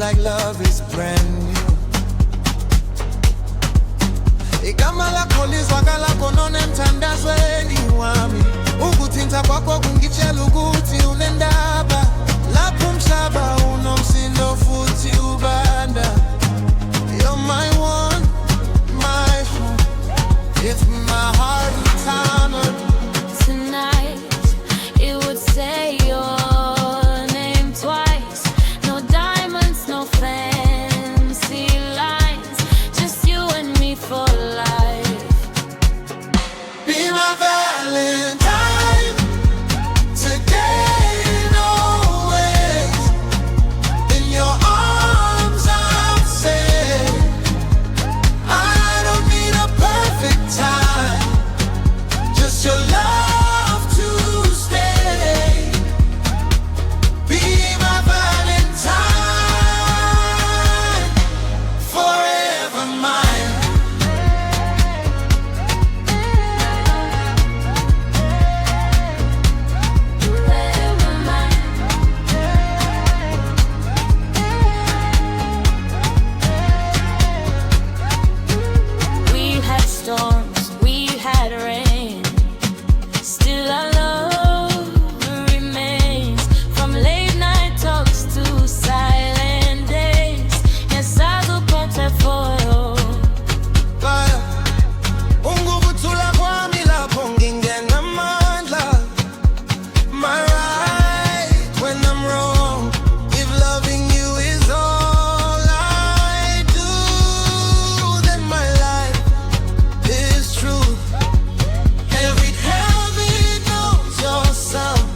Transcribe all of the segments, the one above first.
like love is brand new. Igama lakho lizwakala khona emthandazweni wami. Ukuthinta kwakho kungitshela ukuthi unendaba. Lapho umhlaba unomsindo futhi ubanda. You're my one, my home. If my heart was hammered tonight, it would say your name twice. No diamonds, no fancy lines, just you and me for life. Be my Valentine, today and always. In your arms I'm safe. I don't need a perfect time, just your love to stay. Be my Valentine, forever mine. Forever mine. We've had storms, we've had rain, still our love remains. From late night talks to silent days, yes, I go contact for you. Kaya ungukuthula kwami lapho ngingenamandla. My right when I'm wrong. If loving you is all I do, then my life is true. Every habit knows your sound.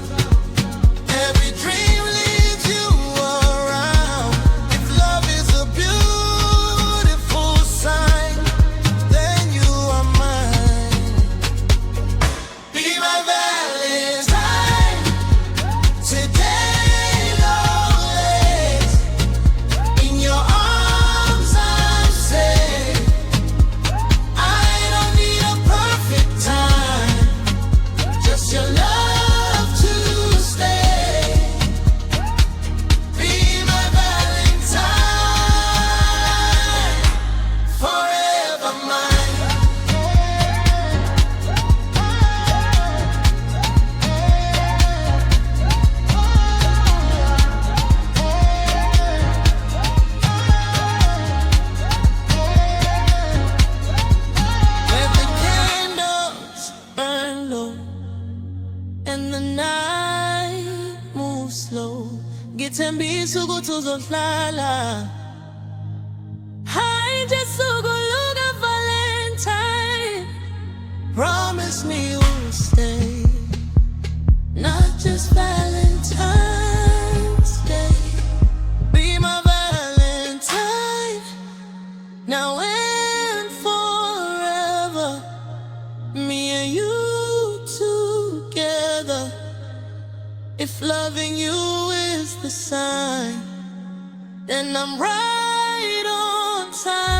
Every dream leads you around. If love is a beautiful sign, then you are mine. Be my Valentine, today and always. In your arms I'm safe. I don't need a perfect time, just your love to stay. Be my Valentine, forever mine. Let the candles burn low and the night moves slow. Githembi suku tuzodlala. Hayi nje suku luka Valentine. Promise me you'll stay, not just Valentine's Day. Be my Valentine, now and forever. Me and you together. If loving you is the sign, then I'm right on time.